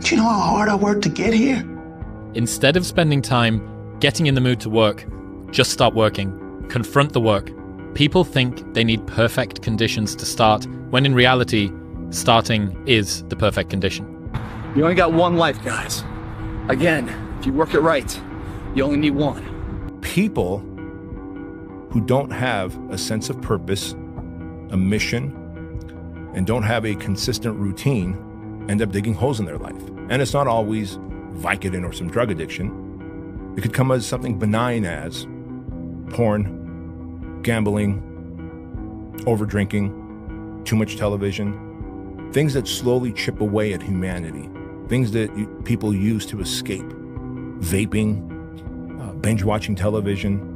Do you know how hard I worked to get here? Instead of spending time getting in the mood to work, just start working. Confront the work. People think they need perfect conditions to start, when in reality, starting is the perfect condition. You only got one life, guys. Again, if you work it right, you only need one. People who don't have a sense of purpose, a mission, and don't have a consistent routine end up digging holes in their life. And it's not always Vicodin or some drug addiction. It could come as something benign as porn, gambling, overdrinking, too much television, things that slowly chip away at humanity, things that people use to escape, vaping, binge watching television.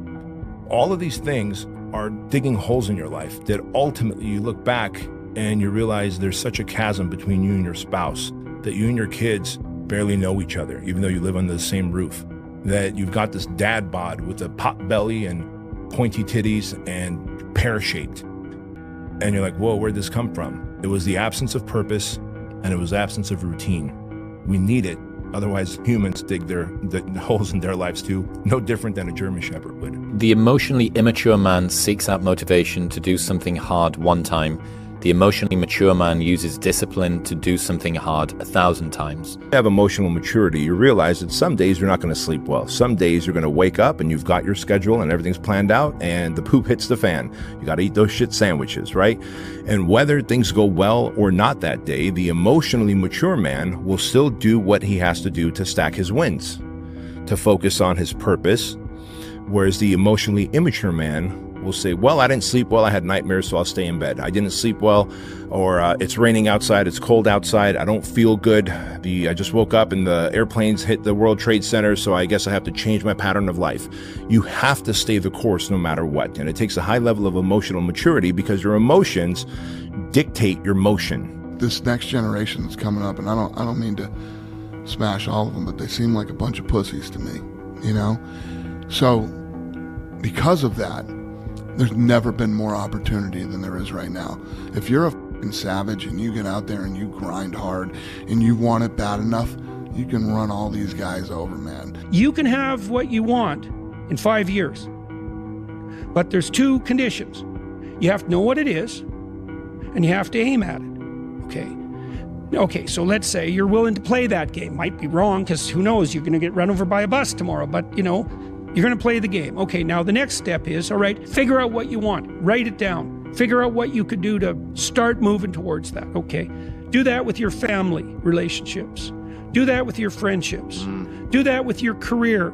All of these things are digging holes in your life that ultimately you look back and you realize there's such a chasm between you and your spouse, that you and your kids barely know each other, even though you live under the same roof, that you've got this dad bod with a pot belly and pointy titties and pear-shaped. And you're like, whoa, where'd this come from? It was the absence of purpose and it was absence of routine. We need it. Otherwise, humans dig the holes in their lives too, no different than a German Shepherd would. The emotionally immature man seeks out motivation to do something hard one time. The emotionally mature man uses discipline to do something hard 1,000 times. You have emotional maturity, you realize that some days you're not going to sleep well. Some days you're going to wake up and you've got your schedule and everything's planned out and the poop hits the fan. You got to eat those shit sandwiches, right? And whether things go well or not that day, the emotionally mature man will still do what he has to do to stack his wins, to focus on his purpose. Whereas the emotionally immature man will say, well, I didn't sleep well, I had nightmares, so I'll stay in bed. I didn't sleep well, or it's raining outside, it's cold outside, I don't feel good. I just woke up and the airplanes hit the World Trade Center, so I guess I have to change my pattern of life. You have to stay the course no matter what. And it takes a high level of emotional maturity because your emotions dictate your motion. This next generation that's coming up, and I don't mean to smash all of them, but they seem like a bunch of pussies to me, you know? So because of that, there's never been more opportunity than there is right now. If you're a fucking savage and you get out there and you grind hard and you want it bad enough, you can run all these guys over, man. You can have what you want in 5 years, but there's two conditions. You have to know what it is and you have to aim at it, okay? So let's say you're willing to play that game. Might be wrong, because who knows, you're going to get run over by a bus tomorrow, but you know, you're going to play the game. Okay, now the next step is, all right, figure out what you want. Write it down. Figure out what you could do to start moving towards that, okay? Do that with your family relationships. Do that with your friendships. Do that with your career.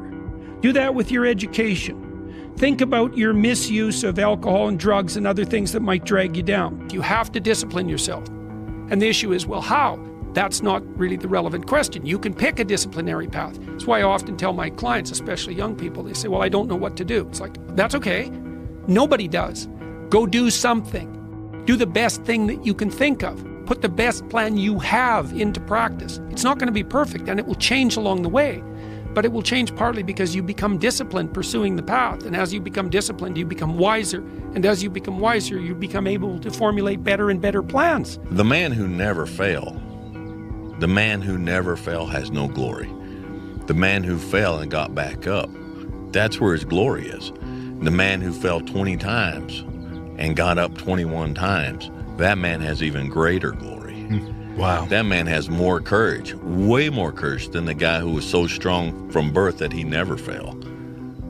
Do that with your education. Think about your misuse of alcohol and drugs and other things that might drag you down. You have to discipline yourself. And the issue is, well, how? That's not really the relevant question. You can pick a disciplinary path. That's why I often tell my clients, especially young people, they say, well, I don't know what to do. It's like, that's okay. Nobody does. Go do something. Do the best thing that you can think of. Put the best plan you have into practice. It's not going to be perfect, and it will change along the way. But it will change partly because you become disciplined pursuing the path. And as you become disciplined, you become wiser. And as you become wiser, you become able to formulate better and better plans. The man who never failed. The man who never fell has no glory. The man who fell and got back up, that's where his glory is. The man who fell 20 times and got up 21 times, that man has even greater glory. Wow. That man has more courage, way more courage than the guy who was so strong from birth that he never fell.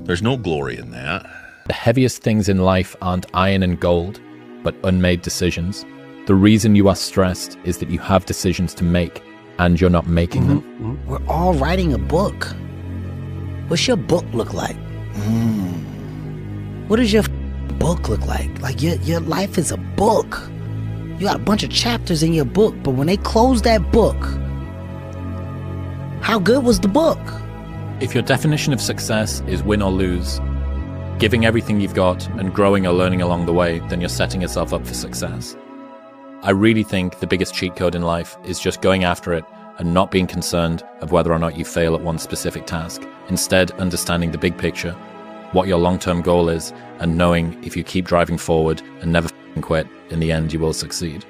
There's no glory in that. The heaviest things in life aren't iron and gold, but unmade decisions. The reason you are stressed is that you have decisions to make, and you're not making them. We're all writing a book. What's your book look like? What does your book look like? Like your life is a book. You got a bunch of chapters in your book, but when they close that book, how good was the book? If your definition of success is win or lose, giving everything you've got and growing or learning along the way, then you're setting yourself up for success. I really think the biggest cheat code in life is just going after it and not being concerned of whether or not you fail at one specific task. Instead, understanding the big picture, what your long-term goal is, and knowing if you keep driving forward and never quit, in the end you will succeed.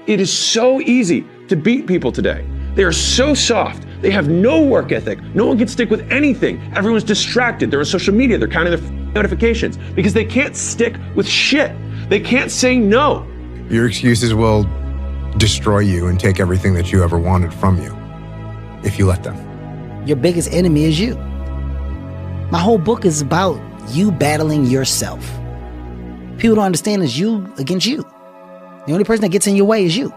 It is so easy to beat people today. They are so soft. They have no work ethic. No one can stick with anything. Everyone's distracted. They're on social media. They're counting their notifications because they can't stick with shit. They can't say no. Your excuses will destroy you and take everything that you ever wanted from you if you let them. Your biggest enemy is you. My whole book is about you battling yourself. People don't understand it's you against you. The only person that gets in your way is you.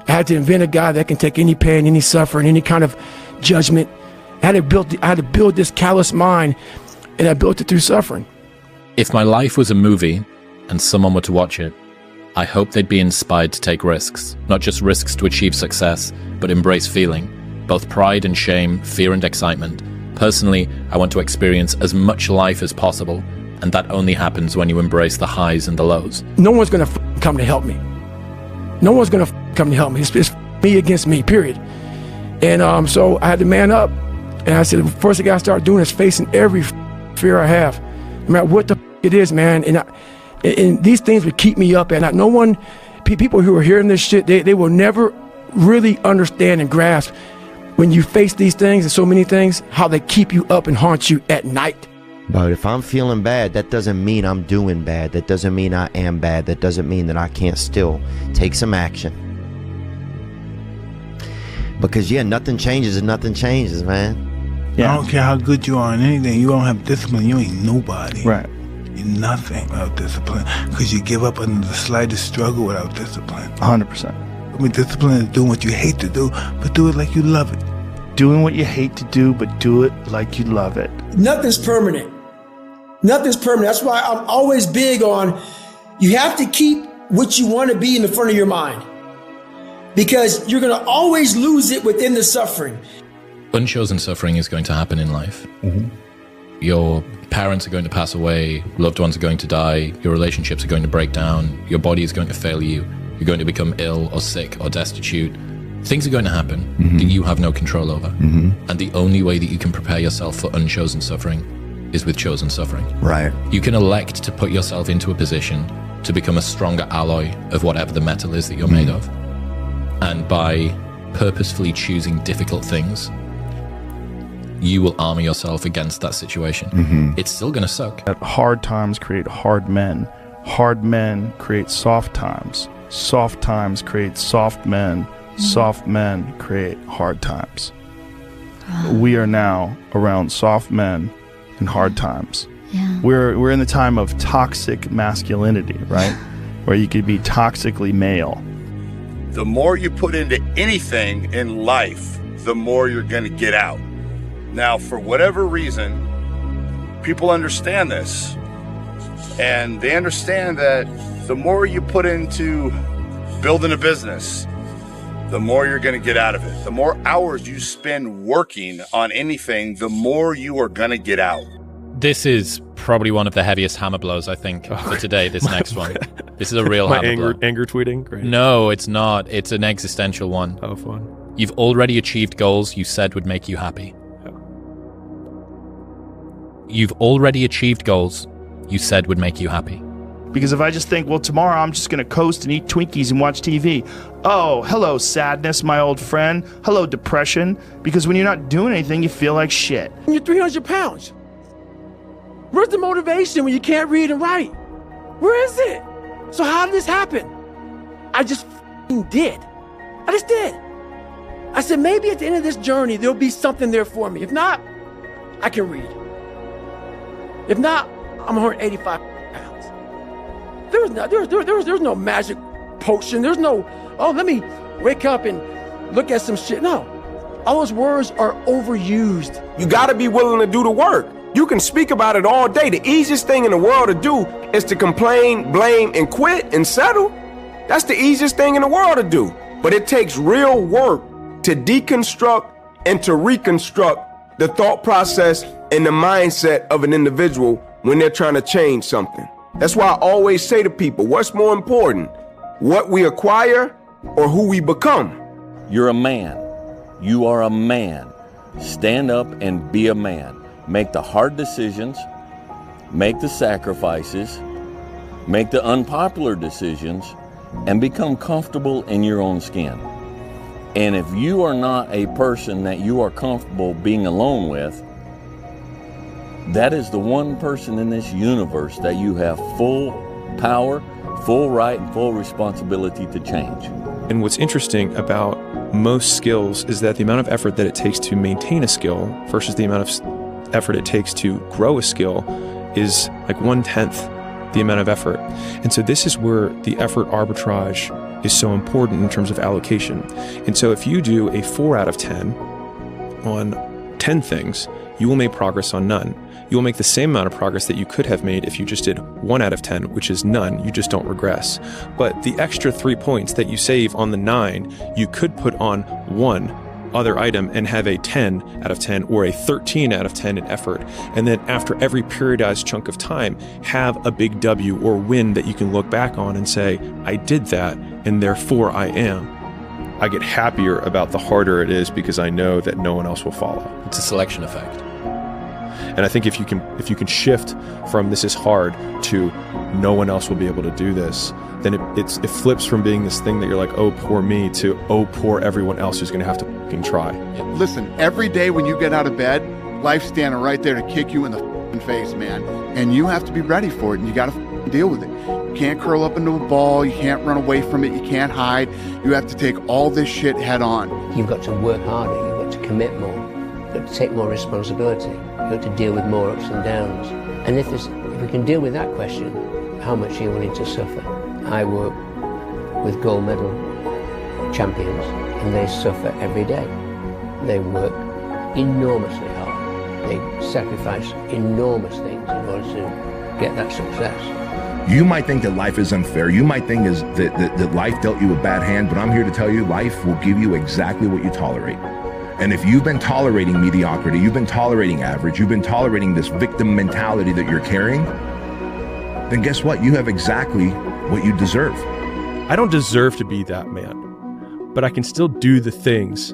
I had to invent a guy that can take any pain, any suffering, any kind of judgment. I had to build this callous mind, and I built it through suffering. If my life was a movie and someone were to watch it, I hope they'd be inspired to take risks, not just risks to achieve success, but embrace feeling, both pride and shame, fear and excitement. Personally, I want to experience as much life as possible, and that only happens when you embrace the highs and the lows. No one's gonna come to help me. No one's gonna come to help me. It's me against me, period. And so I had to man up, and I said, the first thing I gotta start doing is facing every fear I have, no matter what the it is, man. And these things would keep me up at night. No one, people who are hearing this shit, they will never really understand and grasp when you face these things and so many things, how they keep you up and haunt you at night. But if I'm feeling bad, that doesn't mean I'm doing bad. That doesn't mean I am bad. That doesn't mean that I can't still take some action. Because, yeah, nothing changes and nothing changes, man. Yeah. I don't care how good you are in anything. You don't have discipline, you ain't nobody. Right. You're nothing without discipline. Because you give up under the slightest struggle without discipline. 100%. I mean, discipline is doing what you hate to do, but do it like you love it. Doing what you hate to do, but do it like you love it. Nothing's permanent. Nothing's permanent. That's why I'm always big on, you have to keep what you want to be in the front of your mind. Because you're going to always lose it within the suffering. Unchosen suffering is going to happen in life. Mm-hmm. Your parents are going to pass away, loved ones are going to die, your relationships are going to break down, your body is going to fail you, you're going to become ill or sick or destitute. Things are going to happen that you have no control over. And the only way that you can prepare yourself for unchosen suffering is with chosen suffering. Right. You can elect to put yourself into a position to become a stronger alloy of whatever the metal is that you're made of. And by purposefully choosing difficult things, you will armor yourself against that situation. It's still going to suck. Hard times create hard men. Hard men create soft times. Soft times create soft men. Soft men create hard times. We are now around soft men and hard times. Yeah. We're in the time of toxic masculinity, right? Where you could be toxically male. The more you put into anything in life, the more you're going to get out. Now, for whatever reason, people understand this. And they understand that the more you put into building a business, the more you're going to get out of it. The more hours you spend working on anything, the more you are going to get out. This is probably one of the heaviest hammer blows, I think, for today, this next one. This is a real hammer blow. Anger tweeting? Great. No, it's not. It's an existential one. Oh, fun. You've already achieved goals you said would make you happy. You've already achieved goals you said would make you happy. Because if I just think, well, tomorrow I'm just going to coast and eat Twinkies and watch TV. Oh, hello, sadness, my old friend. Hello, depression. Because when you're not doing anything, you feel like shit. You're 300 pounds. Where's the motivation when you can't read and write? Where is it? So how did this happen? I just did. I just did. I said, maybe at the end of this journey, there'll be something there for me. If not, I can read. If not, I'm 185 pounds. There's no magic potion. There's no, oh, let me wake up and look at some shit. No, all those words are overused. You gotta be willing to do the work. You can speak about it all day. The easiest thing in the world to do is to complain, blame, and quit and settle. That's the easiest thing in the world to do. But it takes real work to deconstruct and to reconstruct the thought process and the mindset of an individual when they're trying to change something. That's why I always say to people, what's more important, what we acquire or who we become? You're a man. You are a man. Stand up and be a man. Make the hard decisions, make the sacrifices, make the unpopular decisions, and become comfortable in your own skin. And if you are not a person that you are comfortable being alone with, that is the one person in this universe that you have full power, full right, and full responsibility to change. And what's interesting about most skills is that the amount of effort that it takes to maintain a skill versus the amount of effort it takes to grow a skill is like 1/10 the amount of effort. And so this is where the effort arbitrage is so important in terms of allocation. And so if you do a 4 out of 10 on 10 things, you will make progress on none. You will make the same amount of progress that you could have made if you just did 1 out of 10, which is none. You just don't regress. But the extra 3 points that you save on the 9, you could put on one other item and have a 10 out of 10 or a 13 out of 10 in effort. And then after every periodized chunk of time, have a big W or win that you can look back on and say, I did that, and therefore I am. I get happier about the harder it is because I know that no one else will follow. It's a selection effect. And I think if you can shift from this is hard to no one else will be able to do this, then it flips from being this thing that you're like, oh, poor me, to oh, poor everyone else who's going to have to fucking try. Listen, every day when you get out of bed, life's standing right there to kick you in the face, man. And you have to be ready for it, and you got to deal with it. You can't curl up into a ball. You can't run away from it. You can't hide. You have to take all this shit head on. You've got to work harder. You've got to commit more. You've got to take more responsibility. You've got to deal with more ups and downs. And if we can deal with that question, how much are you willing to suffer? I work with gold medal champions, and they suffer every day. They work enormously hard. They sacrifice enormous things in order to get that success. You might think that life is unfair. You might think that life dealt you a bad hand, but I'm here to tell you life will give you exactly what you tolerate. And if you've been tolerating mediocrity, you've been tolerating average, you've been tolerating this victim mentality that you're carrying, then guess what? You have exactly what you deserve. I don't deserve to be that man, but I can still do the things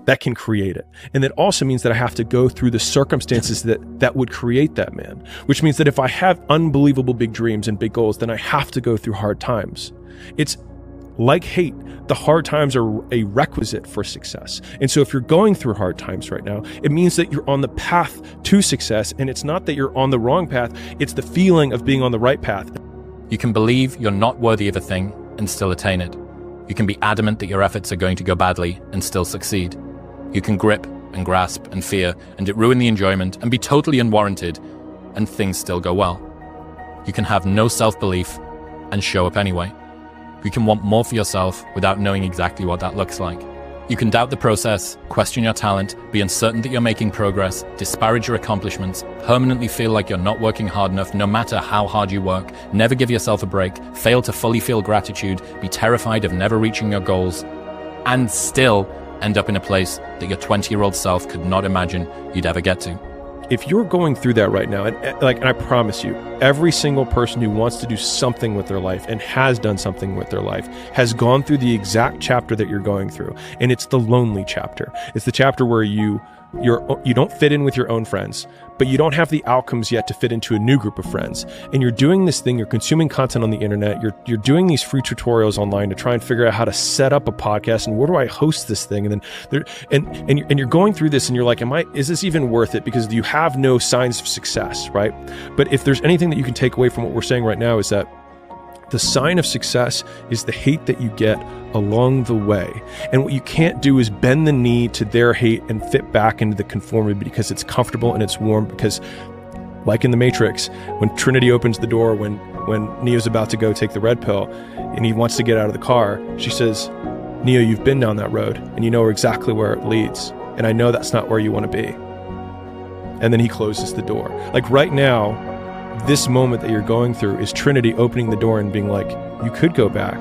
that can create it. And that also means that I have to go through the circumstances that would create that man, which means that if I have unbelievable big dreams and big goals, then I have to go through hard times. It's like hate. The hard times are a requisite for success. And so if you're going through hard times right now, it means that you're on the path to success. And it's not that you're on the wrong path. It's the feeling of being on the right path. You can believe you're not worthy of a thing and still attain it. You can be adamant that your efforts are going to go badly and still succeed. You can grip and grasp and fear and it ruin the enjoyment and be totally unwarranted and things still go well. You can have no self-belief and show up anyway. You can want more for yourself without knowing exactly what that looks like. You can doubt the process, question your talent, be uncertain that you're making progress, disparage your accomplishments, permanently feel like you're not working hard enough no matter how hard you work, never give yourself a break, fail to fully feel gratitude, be terrified of never reaching your goals, and still end up in a place that your 20-year-old self could not imagine you'd ever get to. If you're going through that right now, and I promise you, every single person who wants to do something with their life and has done something with their life has gone through the exact chapter that you're going through. And it's the lonely chapter. It's the chapter where you don't fit in with your own friends, but you don't have the outcomes yet to fit into a new group of friends. And you're doing this thing, you're consuming content on the internet, you're doing these free tutorials online to try and figure out how to set up a podcast and where do I host this thing? And then you're going through this and you're like, is this even worth it? Because you have no signs of success, right? But if there's anything that you can take away from what we're saying right now is that the sign of success is the hate that you get along the way. And what you can't do is bend the knee to their hate and fit back into the conformity because it's comfortable and it's warm. Because like in the Matrix, when Trinity opens the door, when Neo's about to go take the red pill and he wants to get out of the car, she says, Neo, you've been down that road and you know exactly where it leads. And I know that's not where you want to be. And then he closes the door. Like right now, this moment that you're going through is Trinity opening the door and being like, you could go back,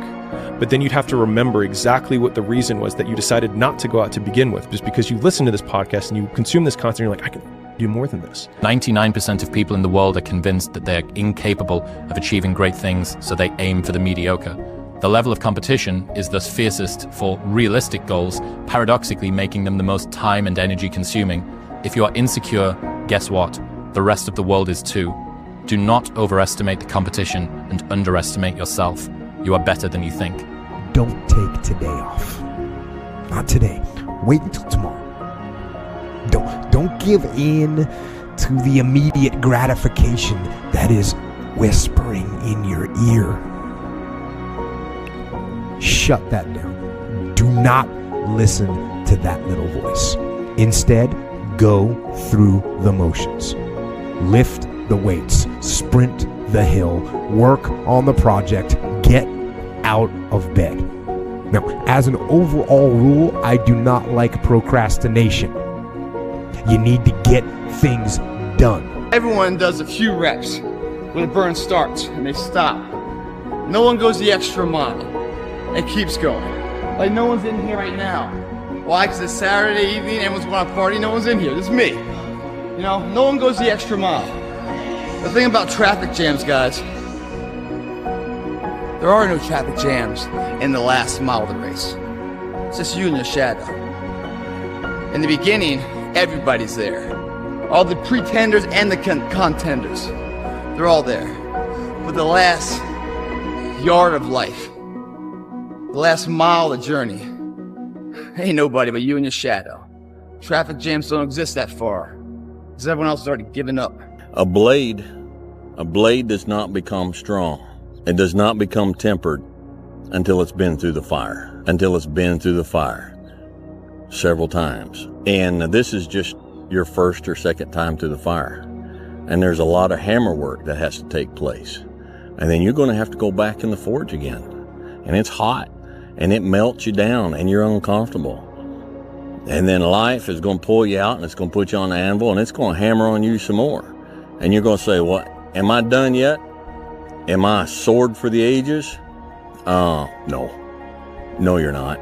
but then you'd have to remember exactly what the reason was that you decided not to go out to begin with, just because you listen to this podcast and you consume this content, and you're like, I can do more than this. 99% of people in the world are convinced that they're incapable of achieving great things, so they aim for the mediocre. The level of competition is thus fiercest for realistic goals, paradoxically making them the most time and energy consuming. If you are insecure, guess what? The rest of the world is too. Do not overestimate the competition and underestimate yourself. You are better than you think. Don't take today off. Not today. Wait until tomorrow. Don't give in to the immediate gratification that is whispering in your ear. Shut that down. Do not listen to that little voice. Instead, go through the motions. Lift the weights, sprint the hill, work on the project, get out of bed. Now, as an overall rule, I do not like procrastination. You need to get things done. Everyone does a few reps when the burn starts and they stop. No one goes the extra mile and keeps going. Like no one's in here right now. Why? Because it's Saturday evening, everyone's going to party, no one's in here. This is me. You know, no one goes the extra mile. The thing about traffic jams, guys, there are no traffic jams in the last mile of the race. It's just you and your shadow. In the beginning, everybody's there. All the pretenders and the contenders. They're all there. But the last yard of life, the last mile of the journey, ain't nobody but you and your shadow. Traffic jams don't exist that far, because everyone else has already given up. A blade does not become strong. It does not become tempered until it's been through the fire. Until it's been through the fire several times. And this is just your first or second time through the fire. And there's a lot of hammer work that has to take place. And then you're going to have to go back in the forge again. And it's hot. And it melts you down. And you're uncomfortable. And then life is going to pull you out. And it's going to put you on the anvil. And it's going to hammer on you some more. And you're going to say, what? Am I done yet? Am I a sword for the ages? No. No, you're not.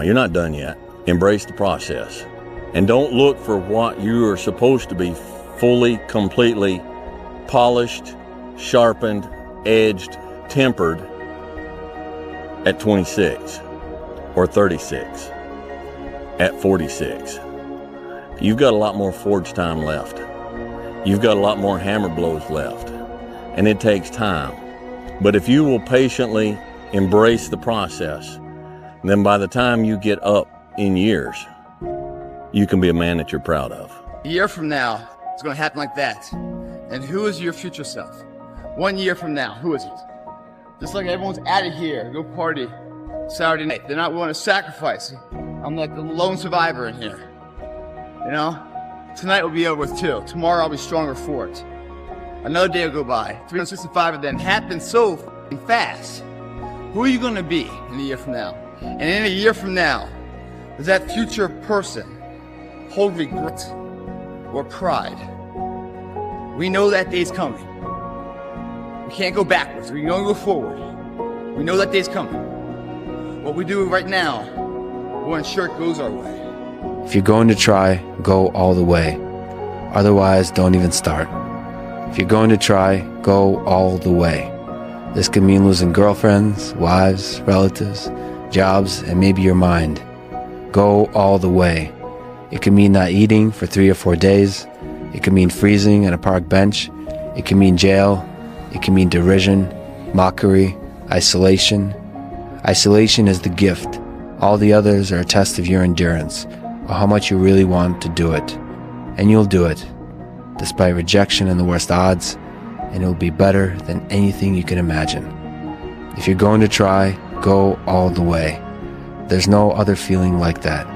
You're not done yet. Embrace the process. And don't look for what you are supposed to be fully, completely polished, sharpened, edged, tempered at 26 or 36, at 46. You've got a lot more forge time left. You've got a lot more hammer blows left. And it takes time. But if you will patiently embrace the process, then by the time you get up in years, you can be a man that you're proud of. A year from now, it's going to happen like that. And who is your future self? 1 year from now, who is it? Just like everyone's out of here, go party Saturday night. They're not willing to sacrifice. I'm like the lone survivor in here. You know? Tonight will be over with too. Tomorrow I'll be stronger for it. Another day will go by. 365 of them happen so fast. Who are you going to be in a year from now? And in a year from now, does that future person hold regret or pride? We know that day's coming. We can't go backwards. We can only go forward. We know that day's coming. What we do right now will ensure it goes our way. If you're going to try, go all the way. Otherwise, don't even start. If you're going to try, go all the way. This could mean losing girlfriends, wives, relatives, jobs, and maybe your mind. Go all the way. It could mean not eating for 3 or 4 days. It could mean freezing on a park bench. It could mean jail. It can mean derision, mockery, isolation. Isolation is the gift. All the others are a test of your endurance, or how much you really want to do it. And you'll do it, despite rejection and the worst odds, and it will be better than anything you can imagine. If you're going to try, go all the way. There's no other feeling like that.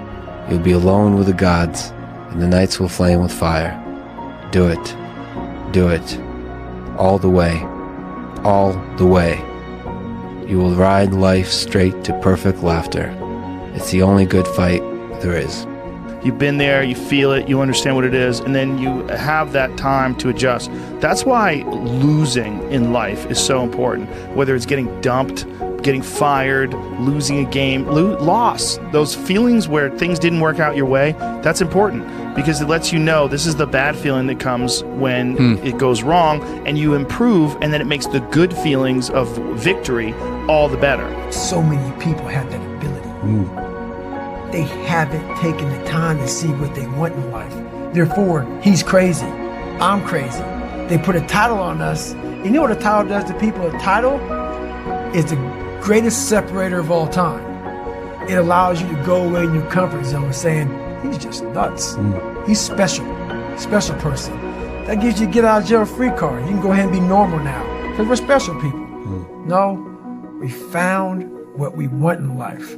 You'll be alone with the gods, and the nights will flame with fire. Do it. Do it. All the way. All the way. You will ride life straight to perfect laughter. It's the only good fight there is. You've been there, you feel it, you understand what it is, and then you have that time to adjust. That's why losing in life is so important. Whether it's getting dumped, getting fired, losing a game, loss, those feelings where things didn't work out your way, that's important because it lets you know this is the bad feeling that comes when it goes wrong, and you improve, and then it makes the good feelings of victory all the better. So many people have that ability. They haven't taken the time to see what they want in life. Therefore, he's crazy. I'm crazy. They put a title on us. You know what a title does to people? A title is the greatest separator of all time. it allows you to go away in your comfort zone saying, he's just nuts. He's special person. That gives you a get out of jail free card. You can go ahead and be normal now because we're special people. No, we found what we want in life.